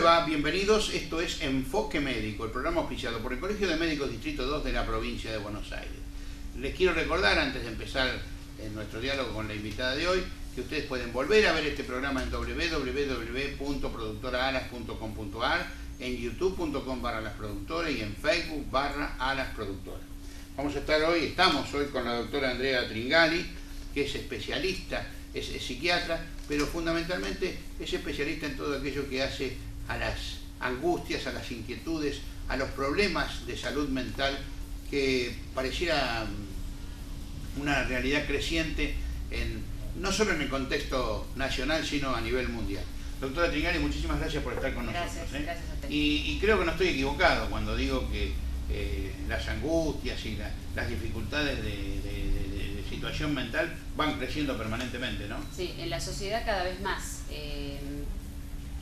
le va? Bienvenidos. Esto es Enfoque Médico, el programa auspiciado por el Colegio de Médicos Distrito 2 de la provincia de Buenos Aires. Les quiero recordar, antes de empezar nuestro diálogo con la invitada de hoy, que ustedes pueden volver a ver este programa en www.productoraalas.com.ar, en youtube.com/lasproductoras y en Facebook/alasproductoras. Estamos hoy con la doctora Andrea Tringali, que es especialista, es psiquiatra, pero fundamentalmente es especialista en todo aquello que hace a las angustias, a las inquietudes, a los problemas de salud mental que pareciera una realidad creciente no solo en el contexto nacional, sino a nivel mundial. Doctora Tringali, muchísimas gracias por estar con nosotros. Gracias a usted. Y creo que no estoy equivocado cuando digo que las angustias y las dificultades de situación mental van creciendo permanentemente, ¿no? Sí, en la sociedad cada vez más.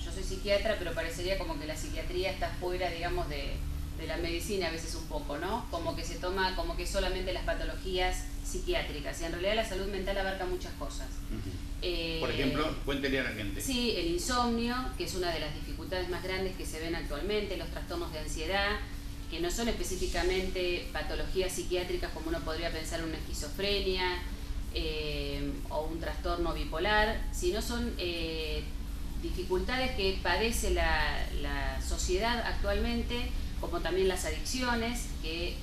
Yo soy psiquiatra, pero parecería como que la psiquiatría está fuera, digamos, de la medicina a veces un poco, ¿no? Como que se toma como que solamente las patologías psiquiátricas, y en realidad la salud mental abarca muchas cosas. Por ejemplo, cuéntele a la gente. Sí, el insomnio, que es una de las dificultades más grandes que se ven actualmente, los trastornos de ansiedad, que no son específicamente patologías psiquiátricas como uno podría pensar en una esquizofrenia o un trastorno bipolar, sino son dificultades que padece la sociedad actualmente, como también las adicciones, que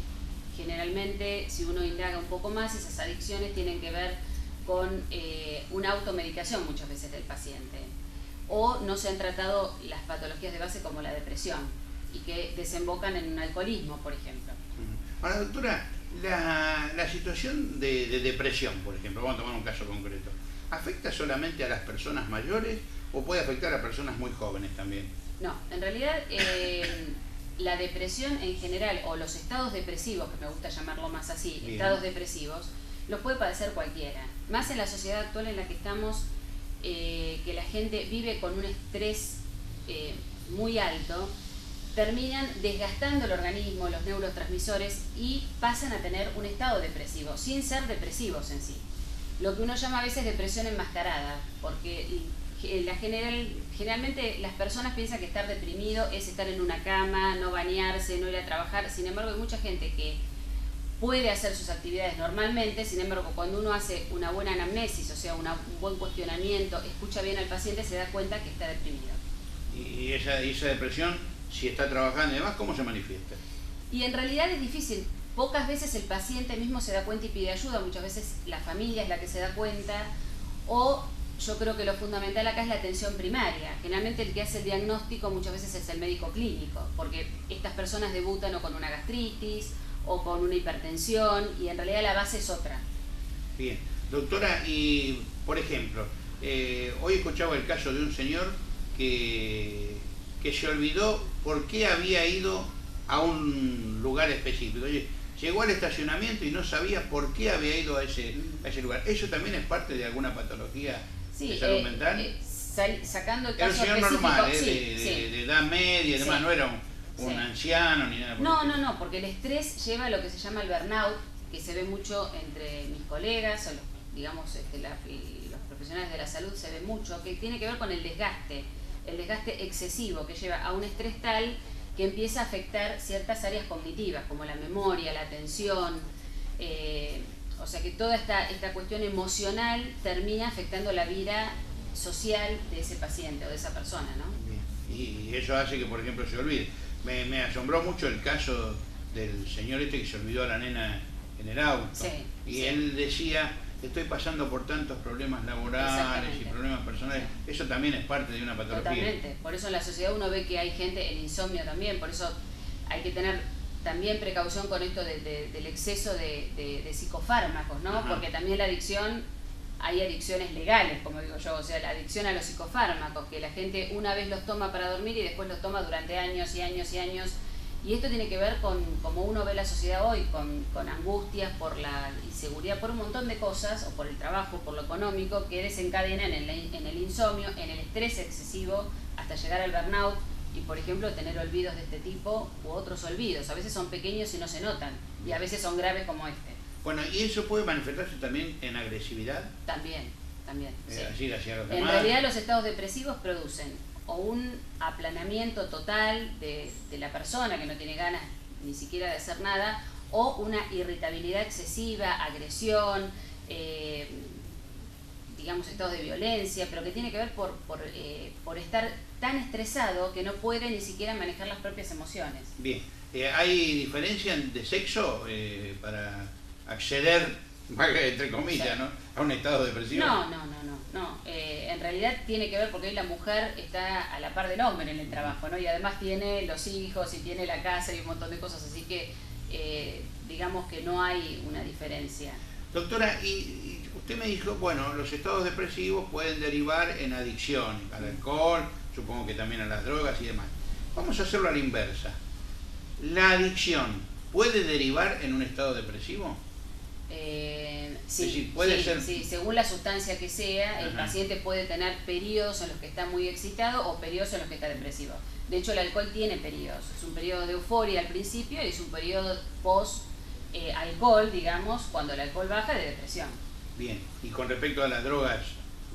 generalmente, si uno indaga un poco más, esas adicciones tienen que ver con una automedicación muchas veces del paciente, o no se han tratado las patologías de base como la depresión, y que desembocan en un alcoholismo, por ejemplo. Ahora, doctora, la situación de depresión, por ejemplo, vamos a tomar un caso concreto, ¿afecta solamente a las personas mayores o puede afectar a personas muy jóvenes también? No, en realidad la depresión en general, o los estados depresivos, que me gusta llamarlo más así, bien, estados depresivos, los puede padecer cualquiera. Más en la sociedad actual en la que estamos, que la gente vive con un estrés muy alto, terminan desgastando el organismo, los neurotransmisores, y pasan a tener un estado depresivo, sin ser depresivos en sí. Lo que uno llama a veces depresión enmascarada, porque generalmente las personas piensan que estar deprimido es estar en una cama, no bañarse, no ir a trabajar. Sin embargo, hay mucha gente que puede hacer sus actividades normalmente. Sin embargo, cuando uno hace una buena anamnesis, o sea, un buen cuestionamiento, escucha bien al paciente, se da cuenta que está deprimido. Y esa depresión, si está trabajando y demás, ¿cómo se manifiesta? Y en realidad es difícil. Pocas veces el paciente mismo se da cuenta y pide ayuda. Muchas veces la familia es la que se da cuenta, o yo creo que lo fundamental acá es la atención primaria. Generalmente el que hace el diagnóstico muchas veces es el médico clínico, porque estas personas debutan o con una gastritis o con una hipertensión, y en realidad la base es otra. Bien, doctora, y por ejemplo, hoy escuchaba el caso de un señor que se olvidó por qué había ido a un lugar específico. Oye, llegó al estacionamiento y no sabía por qué había ido a ese lugar. ¿Eso también es parte de alguna patología de salud mental? Sacando el era caso un señor específico, normal, sí. de edad media y demás, no era un anciano ni nada por el estilo. No, porque el estrés lleva a lo que se llama el burnout, que se ve mucho entre mis colegas, o digamos los profesionales de la salud, se ve mucho, que tiene que ver con el desgaste excesivo, que lleva a un estrés tal que empieza a afectar ciertas áreas cognitivas, como la memoria, la atención, o sea que toda esta cuestión emocional termina afectando la vida social de ese paciente o de esa persona, ¿no? Y eso hace que, por ejemplo, se olvide. Me asombró mucho el caso del señor que se olvidó a la nena en el auto. Él decía: estoy pasando por tantos problemas laborales y problemas personales. Eso también es parte de una patología. Totalmente. Por eso en la sociedad uno ve que hay gente, el insomnio también, por eso hay que tener también precaución con esto del exceso de psicofármacos, ¿no? Ajá. Porque también la adicción, hay adicciones legales, como digo yo, o sea, la adicción a los psicofármacos, que la gente una vez los toma para dormir y después los toma durante años y años y años. Y esto tiene que ver con cómo uno ve la sociedad hoy, con angustias por la inseguridad, por un montón de cosas, o por el trabajo, por lo económico, que desencadenan en el insomnio, en el estrés excesivo, hasta llegar al burnout, y por ejemplo tener olvidos de este tipo u otros olvidos. A veces son pequeños y no se notan, y a veces son graves como este. Bueno, ¿y eso puede manifestarse también en agresividad? También, sí. Así hacia los demás. En realidad los estados depresivos producen o un aplanamiento total de la persona que no tiene ganas ni siquiera de hacer nada, o una irritabilidad excesiva, agresión, digamos estados de violencia, pero que tiene que ver por estar tan estresado que no puede ni siquiera manejar las propias emociones. Bien, ¿hay diferencia de sexo para acceder, entre comillas, ¿no?, a un estado depresivo? No. En realidad tiene que ver porque hoy la mujer está a la par del hombre en el trabajo, ¿no? Y además tiene los hijos y tiene la casa y un montón de cosas, así que digamos que no hay una diferencia. Doctora, y usted me dijo, bueno, los estados depresivos pueden derivar en adicción al alcohol, supongo que también a las drogas y demás. Vamos a hacerlo a la inversa. ¿La adicción puede derivar en un estado depresivo? Sí, es decir, puede ser... sí, según la sustancia que sea, el paciente puede tener periodos en los que está muy excitado o periodos en los que está depresivo. De hecho, el alcohol tiene periodos. Es un periodo de euforia al principio y es un periodo post-alcohol, digamos, cuando el alcohol baja, de depresión. Bien, y con respecto a las drogas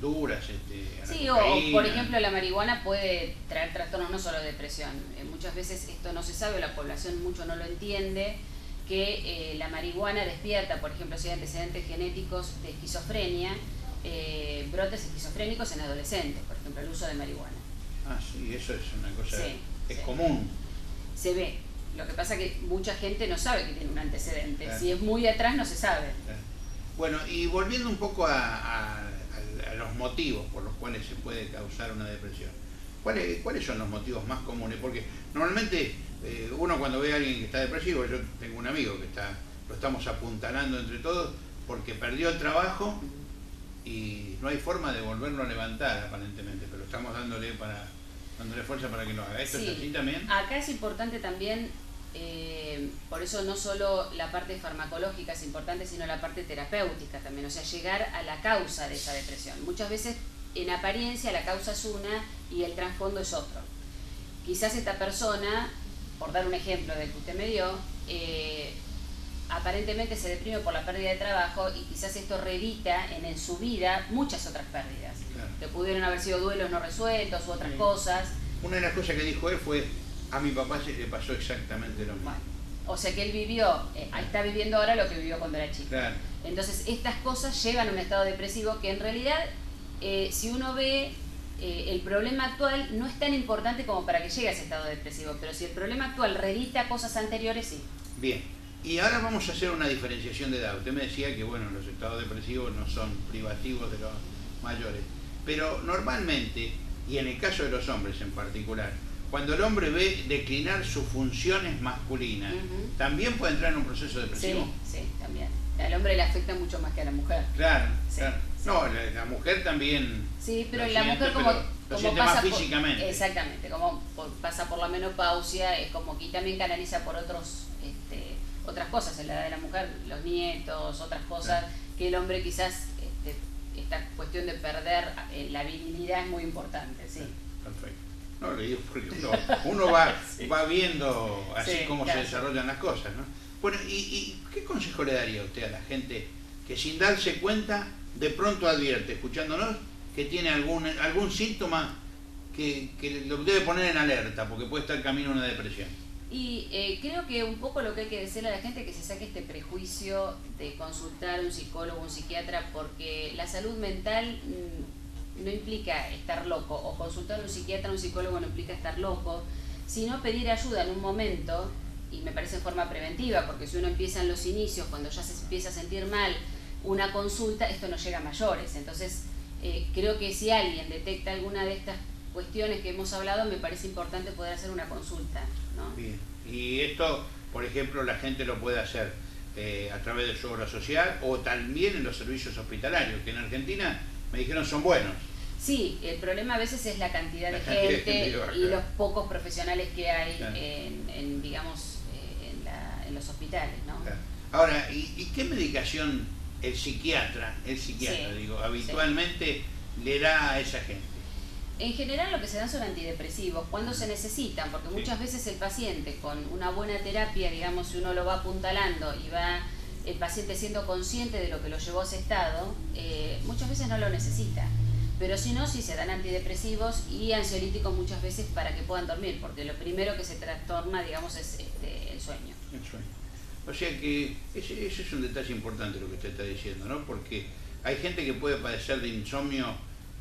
duras, a la sí, cocaína, o por ejemplo la marihuana puede traer trastornos no solo de depresión. Muchas veces esto no se sabe, la población mucho no lo entiende, que la marihuana despierta, por ejemplo, si hay antecedentes genéticos de esquizofrenia, brotes esquizofrénicos en adolescentes, por ejemplo, el uso de marihuana. Ah, sí, eso es una cosa, es sí. común. Se ve. Lo que pasa es que mucha gente no sabe que tiene un antecedente. Claro. Si es muy atrás no se sabe. Claro. Bueno, y volviendo un poco a los motivos por los cuales se puede causar una depresión. ¿Cuáles son los motivos más comunes? Porque normalmente uno cuando ve a alguien que está depresivo, yo tengo un amigo que lo estamos apuntalando entre todos porque perdió el trabajo y no hay forma de volverlo a levantar aparentemente, pero estamos dándole fuerza para que lo haga. ¿Esto sí, es así también? Acá es importante también, por eso no solo la parte farmacológica es importante, sino la parte terapéutica también, o sea, llegar a la causa de esa depresión. Muchas veces en apariencia la causa es una y el trasfondo es otro. Quizás esta persona, por dar un ejemplo del que usted me dio, aparentemente se deprime por la pérdida de trabajo y quizás esto reedita en su vida muchas otras pérdidas, claro, que pudieron haber sido duelos no resueltos u otras cosas. Una de las cosas que dijo él fue, a mi papá se le pasó exactamente lo mismo. Bueno, o sea que él vivió, está viviendo ahora lo que vivió cuando era chico. Claro. Entonces estas cosas llevan a un estado depresivo que en realidad, si uno ve, el problema actual no es tan importante como para que llegue a ese estado depresivo, pero si el problema actual reedita cosas anteriores, sí. Bien, y ahora vamos a hacer una diferenciación de edad. Usted me decía que bueno, los estados depresivos no son privativos de los mayores, pero normalmente, y en el caso de los hombres en particular, cuando el hombre ve declinar sus funciones masculinas, ¿también puede entrar en un proceso depresivo? Sí, también. Al hombre le afecta mucho más que a la mujer. Claro, sí, claro. Sí. No, la mujer también. Sí, pero la mujer como siente pasa más físicamente. Exactamente, como pasa por la menopausia, es como que también canaliza por otras cosas en la edad de la mujer, los nietos, otras cosas, que el hombre quizás, esta cuestión de perder la virilidad es muy importante, sí. Perfecto. No, le digo porque uno va, sí, va viendo así cómo claro, se desarrollan las cosas, ¿no? Bueno, ¿y qué consejo le daría usted a la gente que sin darse cuenta de pronto advierte, escuchándonos, que tiene algún síntoma que lo debe poner en alerta porque puede estar camino a una depresión? Y creo que un poco lo que hay que decirle a la gente es que se saque este prejuicio de consultar a un psicólogo, un psiquiatra, porque la salud mental no implica estar loco, o consultar a un psiquiatra o un psicólogo no implica estar loco, sino pedir ayuda en un momento, y me parece en forma preventiva, porque si uno empieza en los inicios, cuando ya se empieza a sentir mal, una consulta, esto no llega a mayores. Entonces, creo que si alguien detecta alguna de estas cuestiones que hemos hablado, me parece importante poder hacer una consulta, ¿no? Bien. Y esto, por ejemplo, la gente lo puede hacer a través de su obra social o también en los servicios hospitalarios, que en Argentina me dijeron son buenos. Sí, el problema a veces es la cantidad de gente y los pocos profesionales que hay, claro, digamos, en los hospitales, ¿no? Claro. Ahora, ¿y qué medicación el psiquiatra, sí, digo, habitualmente le da a esa gente? En general lo que se dan son antidepresivos, cuando se necesitan, porque muchas veces el paciente con una buena terapia, digamos, si uno lo va apuntalando y va el paciente siendo consciente de lo que lo llevó a ese estado, muchas veces no lo necesita. Pero si no, sí se dan antidepresivos y ansiolíticos muchas veces para que puedan dormir, porque lo primero que se trastorna, digamos, es el sueño. El sueño. O sea que ese es un detalle importante lo que usted está diciendo, ¿no? Porque hay gente que puede padecer de insomnio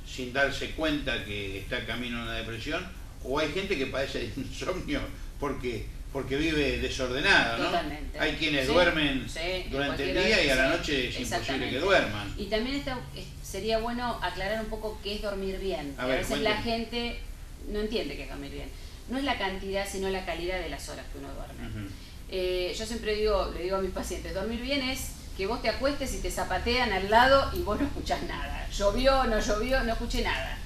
sin darse cuenta que está camino a una depresión, o hay gente que padece de insomnio porque vive desordenado, ¿no? Totalmente. Hay quienes duermen durante el día y a la noche es imposible que duerman. Y también sería bueno aclarar un poco qué es dormir bien. A veces cuénteme. La gente no entiende qué es dormir bien. No es la cantidad, sino la calidad de las horas que uno duerme. Yo siempre le digo a mis pacientes, dormir bien es que vos te acuestes y te zapatean al lado y vos no escuchás nada. Llovió, no escuché nada.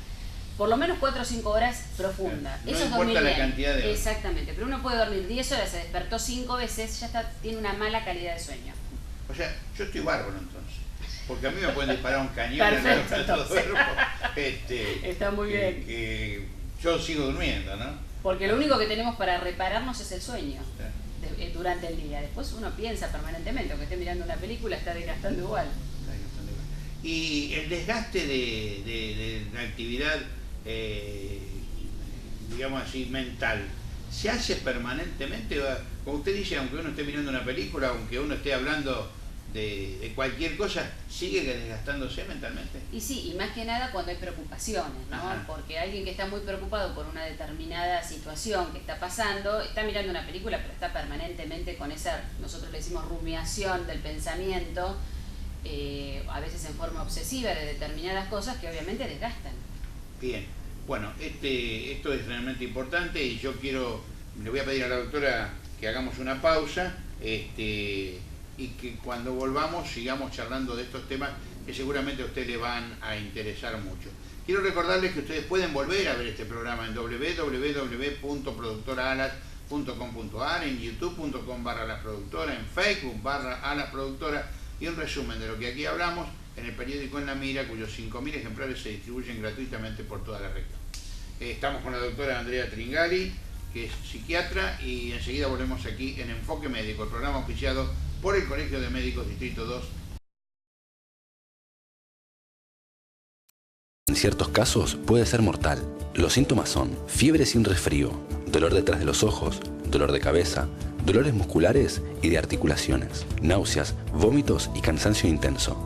Por lo menos 4 o 5 horas profundas. No Eso es importa dormir la bien. Cantidad de horas. Exactamente, pero uno puede dormir 10 horas, se despertó 5 veces, tiene una mala calidad de sueño. O sea, yo estoy bárbaro entonces. Porque a mí me pueden disparar un cañón Perfecto, en el duermo. Está muy bien. Que yo sigo durmiendo, ¿no? Porque lo único que tenemos para repararnos es el sueño durante el día. Después uno piensa permanentemente, aunque esté mirando una película, está desgastando igual. Y el desgaste de la actividad, digamos así, mental, ¿se hace permanentemente? Como usted dice, aunque uno esté mirando una película, aunque uno esté hablando de cualquier cosa, ¿sigue desgastándose mentalmente? Y sí, y más que nada cuando hay preocupaciones, ¿no? Ajá. Porque alguien que está muy preocupado por una determinada situación que está pasando, está mirando una película, pero está permanentemente con esa, nosotros le decimos rumiación del pensamiento, a veces en forma obsesiva de determinadas cosas que obviamente desgastan. Bien, bueno, esto es realmente importante y yo le voy a pedir a la doctora que hagamos una pausa, y que cuando volvamos sigamos charlando de estos temas que seguramente a ustedes les van a interesar mucho. Quiero recordarles que ustedes pueden volver a ver este programa en www.productoraalas.com.ar, en youtube.com/alasproductora, en Facebook /alasproductora, y un resumen de lo que aquí hablamos en el periódico En la Mira, cuyos 5.000 ejemplares se distribuyen gratuitamente por toda la región. Estamos con la doctora Andrea Tringali, que es psiquiatra, y enseguida volvemos aquí en Enfoque Médico, el programa auspiciado por el Colegio de Médicos Distrito 2. En ciertos casos puede ser mortal. Los síntomas son fiebre sin resfrío, dolor detrás de los ojos, dolor de cabeza, dolores musculares y de articulaciones, náuseas, vómitos y cansancio intenso.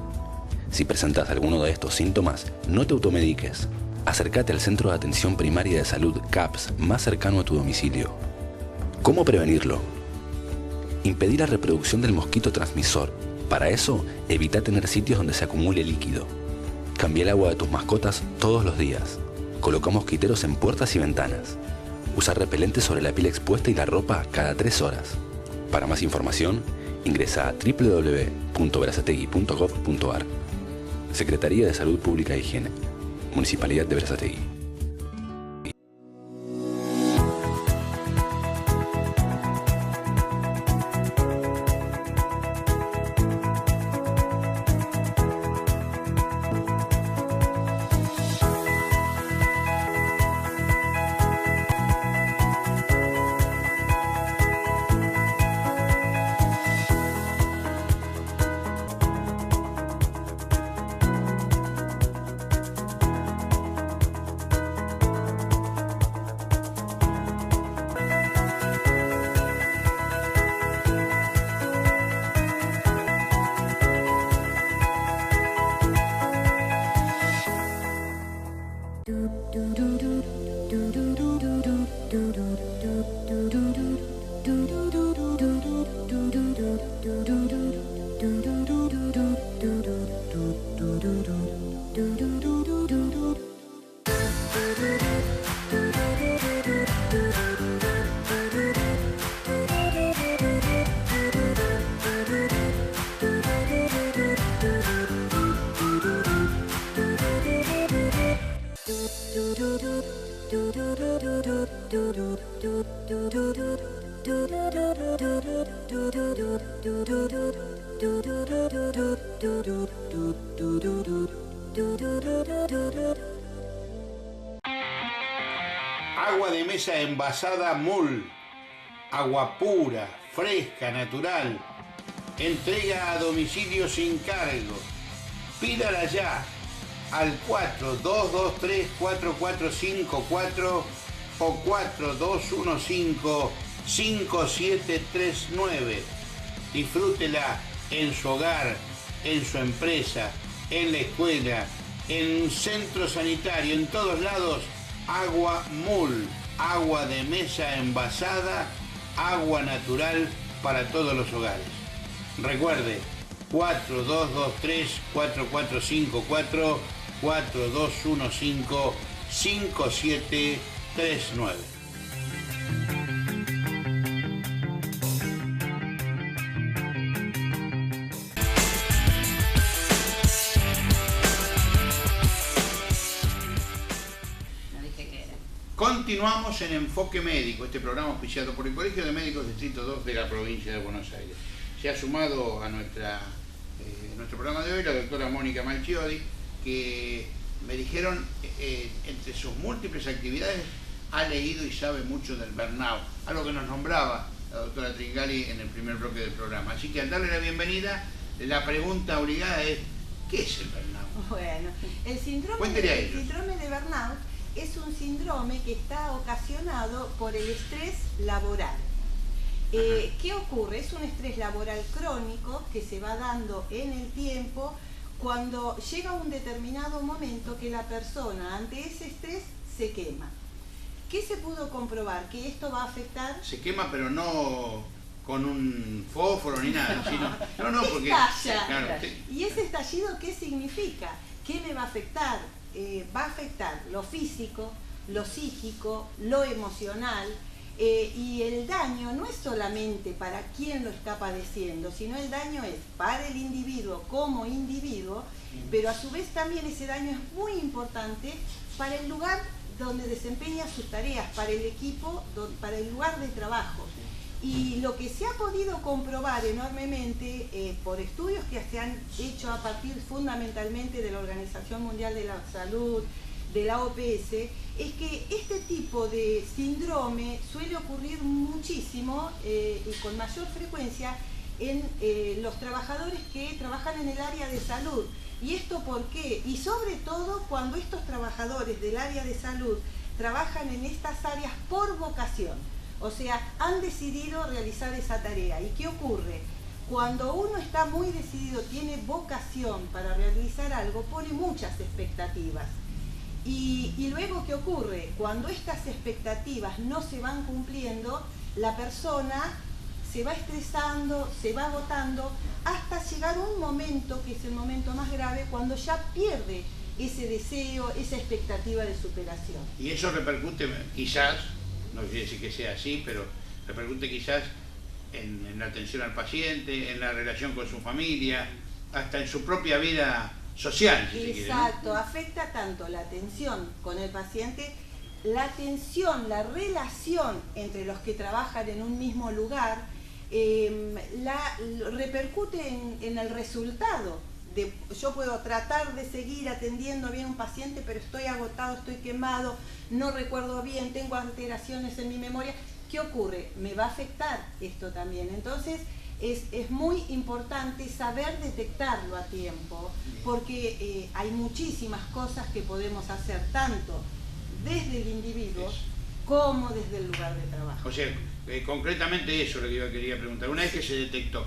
Si presentas alguno de estos síntomas, no te automediques. Acércate al Centro de Atención Primaria de Salud CAPS más cercano a tu domicilio. ¿Cómo prevenirlo? Impedir la reproducción del mosquito transmisor. Para eso, evita tener sitios donde se acumule líquido. Cambia el agua de tus mascotas todos los días. Coloca mosquiteros en puertas y ventanas. Usa repelente sobre la piel expuesta y la ropa cada 3 horas. Para más información, ingresa a www.berazategui.gov.ar. Secretaría de Salud Pública e Higiene. Municipalidad de Berazategui. Agua de mesa envasada MUL, agua pura, fresca, natural, entrega a domicilio sin cargo. Pídala ya al 4223-4454 o 4215-5739. Disfrútela en su hogar, en su empresa, en la escuela, en un centro sanitario, en todos lados. Agua MUL, agua de mesa envasada, agua natural para todos los hogares. Recuerde, 4223-4454, 4215-5739. Continuamos en Enfoque Médico, este programa auspiciado por el Colegio de Médicos Distrito 2 de la provincia de Buenos Aires. Se ha sumado a nuestro programa de hoy la doctora Mónica Malchiodi, que me dijeron, entre sus múltiples actividades, ha leído y sabe mucho del burnout, algo que nos nombraba la doctora Tringali en el primer bloque del programa. Así que al darle la bienvenida, la pregunta obligada es, ¿qué es el burnout? Bueno, el síndrome de burnout es un síndrome que está ocasionado por el estrés laboral. ¿Qué ocurre? Es un estrés laboral crónico que se va dando en el tiempo cuando llega un determinado momento que la persona ante ese estrés se quema. ¿Qué se pudo comprobar? Que esto va a afectar... Se quema, pero no con un fósforo ni nada, sino... No, porque... Estalla. Claro, ¿Y ese estallido qué significa? ¿Qué me va a afectar? Va a afectar lo físico, lo psíquico, lo emocional, y el daño no es solamente para quien lo está padeciendo, sino el daño es para el individuo como individuo, pero a su vez también ese daño es muy importante para el lugar donde desempeña sus tareas, para el equipo, para el lugar de trabajo. Y lo que se ha podido comprobar enormemente por estudios que se han hecho a partir fundamentalmente de la Organización Mundial de la Salud, de la OPS, es que este tipo de síndrome suele ocurrir muchísimo y con mayor frecuencia en los trabajadores que trabajan en el área de salud. ¿Y esto por qué? Y sobre todo cuando estos trabajadores del área de salud trabajan en estas áreas por vocación. O sea, han decidido realizar esa tarea. ¿Y qué ocurre? Cuando uno está muy decidido, tiene vocación para realizar algo, pone muchas expectativas. Y luego, ¿qué ocurre? Cuando estas expectativas no se van cumpliendo, la persona se va estresando, se va agotando, hasta llegar un momento, que es el momento más grave, cuando ya pierde ese deseo, esa expectativa de superación. Y eso repercute quizás, no quiere decir que sea así, pero repercute quizás en la atención al paciente, en la relación con su familia, hasta en su propia vida social, si se quiere, ¿no? Exacto, afecta tanto la atención con el paciente, la atención, la relación entre los que trabajan en un mismo lugar, repercute en el resultado. Yo puedo tratar de seguir atendiendo bien a un paciente, pero estoy agotado, estoy quemado, no recuerdo bien, tengo alteraciones en mi memoria. ¿Qué ocurre? Me va a afectar esto también. Entonces, es muy importante saber detectarlo a tiempo, porque hay muchísimas cosas que podemos hacer, tanto desde el individuo como desde el lugar de trabajo. O sea, concretamente eso es lo que yo quería preguntar. Una vez que se detectó,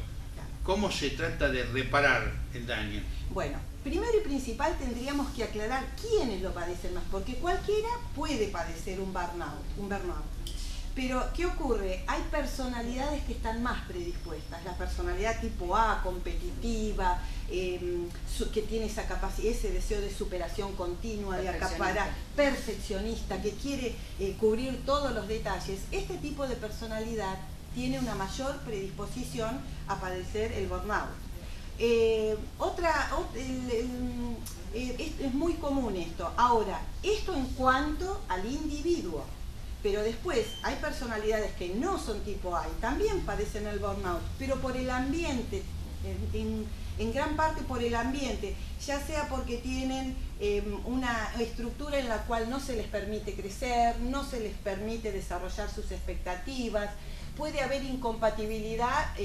¿cómo se trata de reparar el daño? Bueno, primero y principal tendríamos que aclarar quiénes lo padecen más, porque cualquiera puede padecer un burnout. Pero, ¿qué ocurre? Hay personalidades que están más predispuestas. La personalidad tipo A, competitiva, que tiene esa capacidad, ese deseo de superación continua, de acaparar, perfeccionista, que quiere cubrir todos los detalles. Este tipo de personalidad tiene una mayor predisposición a padecer el burnout. Es muy común esto. Ahora, esto en cuanto al individuo. Pero después hay personalidades que no son tipo A y también padecen el burnout, pero por el ambiente, en gran parte por el ambiente, ya sea porque tienen una estructura en la cual no se les permite crecer, no se les permite desarrollar sus expectativas, puede haber incompatibilidad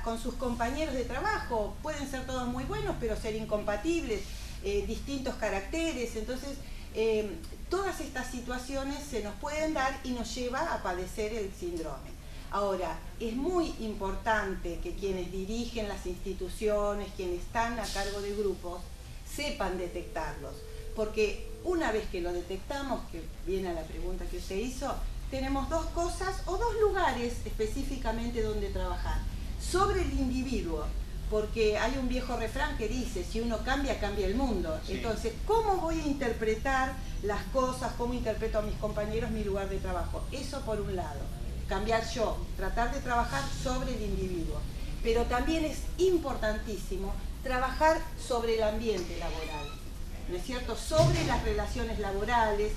con sus compañeros de trabajo, pueden ser todos muy buenos pero ser incompatibles. distintos caracteres. Entonces, todas estas situaciones se nos pueden dar y nos lleva a padecer el síndrome. Ahora, es muy importante que quienes dirigen las instituciones, quienes están a cargo de grupos, sepan detectarlos, porque una vez que lo detectamos, que viene a la pregunta que usted hizo, tenemos dos cosas o dos lugares específicamente donde trabajar. Sobre el individuo, porque hay un viejo refrán que dice, si uno cambia, cambia el mundo. Sí. Entonces, ¿cómo voy a interpretar las cosas? ¿Cómo interpreto a mis compañeros mi lugar de trabajo? Eso por un lado, cambiar yo, tratar de trabajar sobre el individuo. Pero también es importantísimo trabajar sobre el ambiente laboral, ¿no es cierto? Sobre las relaciones laborales,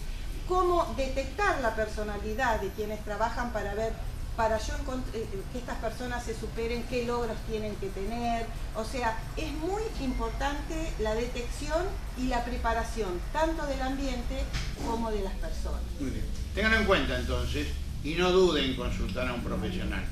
cómo detectar la personalidad de quienes trabajan para ver, para que estas personas se superen, qué logros tienen que tener. O sea, es muy importante la detección y la preparación, tanto del ambiente como de las personas. Muy bien. Ténganlo en cuenta entonces y no duden en consultar a un profesional.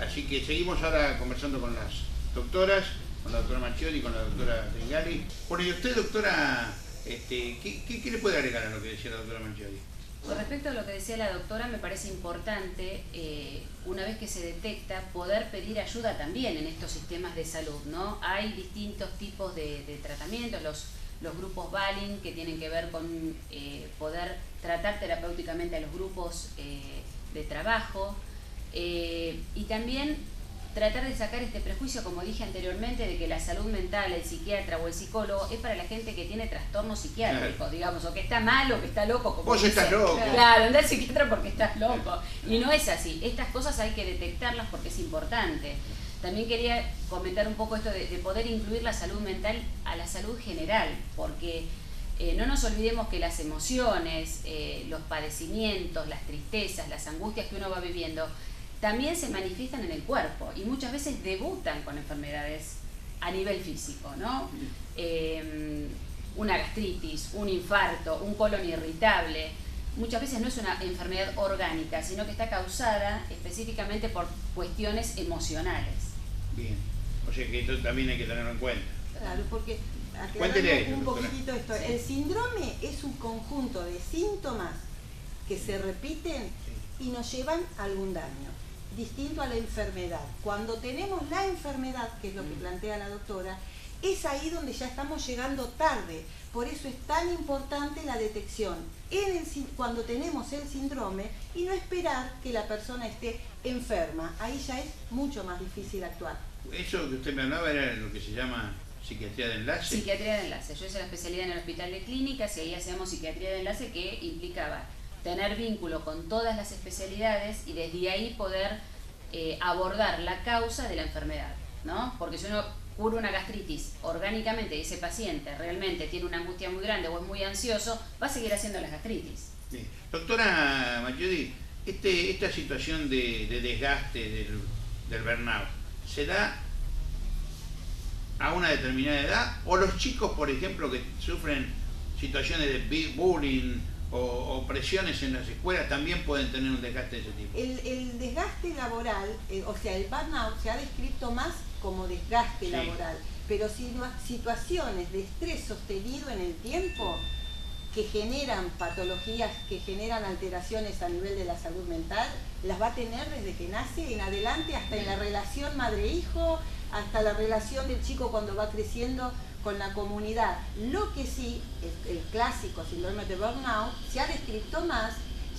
Así que seguimos ahora conversando con las doctoras, con la doctora Macchiodi y con la doctora Tringali. Bueno, y usted, doctora, ¿qué le puede agregar a lo que decía la doctora Macchiodi? Con respecto a lo que decía la doctora, me parece importante, una vez que se detecta, poder pedir ayuda también en estos sistemas de salud, ¿no? Hay distintos tipos de tratamientos, los grupos Balin, que tienen que ver con poder tratar terapéuticamente a los grupos de trabajo, y también tratar de sacar este prejuicio, como dije anteriormente, de que la salud mental, el psiquiatra o el psicólogo es para la gente que tiene trastornos psiquiátricos, claro, digamos, o que está mal o que está loco. Como vos estás loco. Claro, anda al psiquiatra porque estás loco. Y no es así. Estas cosas hay que detectarlas porque es importante. También quería comentar un poco esto de poder incluir la salud mental a la salud general, porque no nos olvidemos que las emociones, los padecimientos, las tristezas, las angustias que uno va viviendo, también se manifiestan en el cuerpo y muchas veces debutan con enfermedades a nivel físico, ¿no? Una gastritis, un infarto, un colon irritable, muchas veces no es una enfermedad orgánica, sino que está causada específicamente por cuestiones emocionales. Bien, o sea que esto también hay que tenerlo en cuenta. Claro, porque aclarando un poquitito esto, sí. El síndrome es un conjunto de síntomas que se repiten y nos llevan a algún daño, distinto a la enfermedad. Cuando tenemos la enfermedad, que es lo que plantea la doctora, es ahí donde ya estamos llegando tarde. Por eso es tan importante la detección cuando tenemos el síndrome y no esperar que la persona esté enferma. Ahí ya es mucho más difícil actuar. Eso que usted me hablaba era lo que se llama psiquiatría de enlace. Psiquiatría de enlace. Yo hice la especialidad en el Hospital de Clínicas y ahí hacíamos psiquiatría de enlace, que implicaba tener vínculo con todas las especialidades y desde ahí poder abordar la causa de la enfermedad, ¿no? Porque si uno cura una gastritis orgánicamente y ese paciente realmente tiene una angustia muy grande o es muy ansioso, va a seguir haciendo las gastritis. Bien. Doctora Macchiodi, esta situación de desgaste del burnout, ¿se da a una determinada edad? ¿O los chicos, por ejemplo, que sufren situaciones de bullying o presiones en las escuelas también pueden tener un desgaste de ese tipo? El desgaste laboral, o sea, el burnout se ha descrito más como desgaste laboral, pero situaciones de estrés sostenido en el tiempo que generan patologías, que generan alteraciones a nivel de la salud mental, las va a tener desde que nace en adelante, hasta en la relación madre-hijo, hasta la relación del chico cuando va creciendo con la comunidad. Lo que sí, el clásico síndrome de burnout se ha descrito más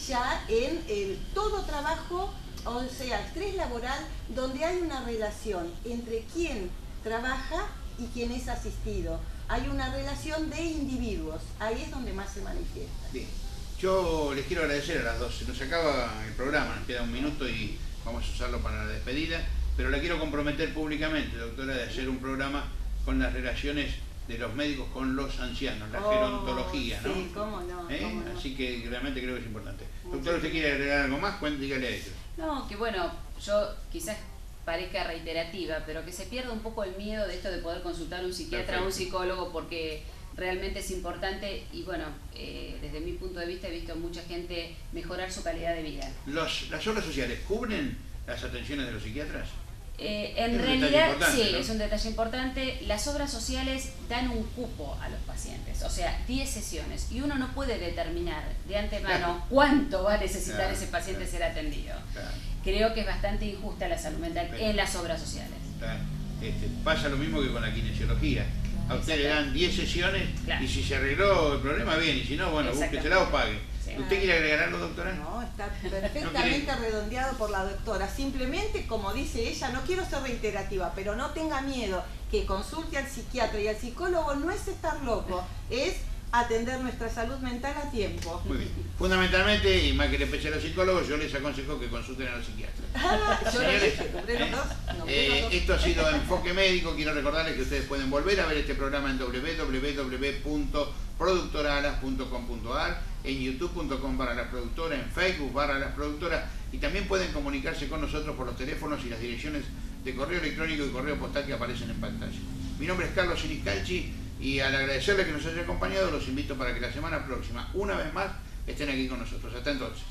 ya en todo trabajo, o sea, estrés laboral, donde hay una relación entre quien trabaja y quien es asistido. Hay una relación de individuos, ahí es donde más se manifiesta. Bien, yo les quiero agradecer a las dos. Se nos acaba el programa, nos queda un minuto y vamos a usarlo para la despedida, pero la quiero comprometer públicamente, doctora, de hacer un programa con las relaciones de los médicos con los ancianos, la gerontología, ¿no? Sí, cómo no, cómo no. Así que realmente creo que es importante. Doctor, ¿usted quiere agregar algo más? Dígale a ellos. No, que bueno, yo quizás parezca reiterativa, pero que se pierda un poco el miedo de esto de poder consultar a un psiquiatra o un psicólogo, porque realmente es importante y bueno, desde mi punto de vista he visto mucha gente mejorar su calidad de vida. ¿Las obras sociales cubren las atenciones de los psiquiatras? En Es un realidad, detalle importante, sí, ¿no? es un detalle importante. Las obras sociales dan un cupo a los pacientes, o sea, 10 sesiones, y uno no puede determinar de antemano Claro. cuánto va a necesitar Claro, ese paciente claro. ser atendido. Claro. Creo que es bastante injusta la salud mental Pero- en las obras sociales. Pasa lo mismo que con la kinesiología. A usted le dan 10 sesiones Claro. y si se arregló el problema, bien, y si no, bueno, Exactamente. búsquesela o pague. Sí. ¿Usted quiere agregar algo, doctora? No, está perfectamente redondeado por la doctora. Simplemente, como dice ella, no quiero ser reiterativa, pero no tenga miedo, que consulte al psiquiatra y al psicólogo no es estar loco, es atender nuestra salud mental a tiempo. Muy bien. Fundamentalmente, y más que le pese a los psicólogos, yo les aconsejo que consulten a los psiquiatras. Yo lo Señores, dije, nombré los dos, nombré los dos. esto ha sido Enfoque Médico. Quiero recordarles que ustedes pueden volver a ver este programa en www.productoraalas.com.ar, en youtube.com/lasproductora, en Facebook /lasproductora, y también pueden comunicarse con nosotros por los teléfonos y las direcciones de correo electrónico y correo postal que aparecen en pantalla. Mi nombre es Carlos Siniscalchi y al agradecerle que nos haya acompañado, los invito para que la semana próxima, una vez más, estén aquí con nosotros. Hasta entonces.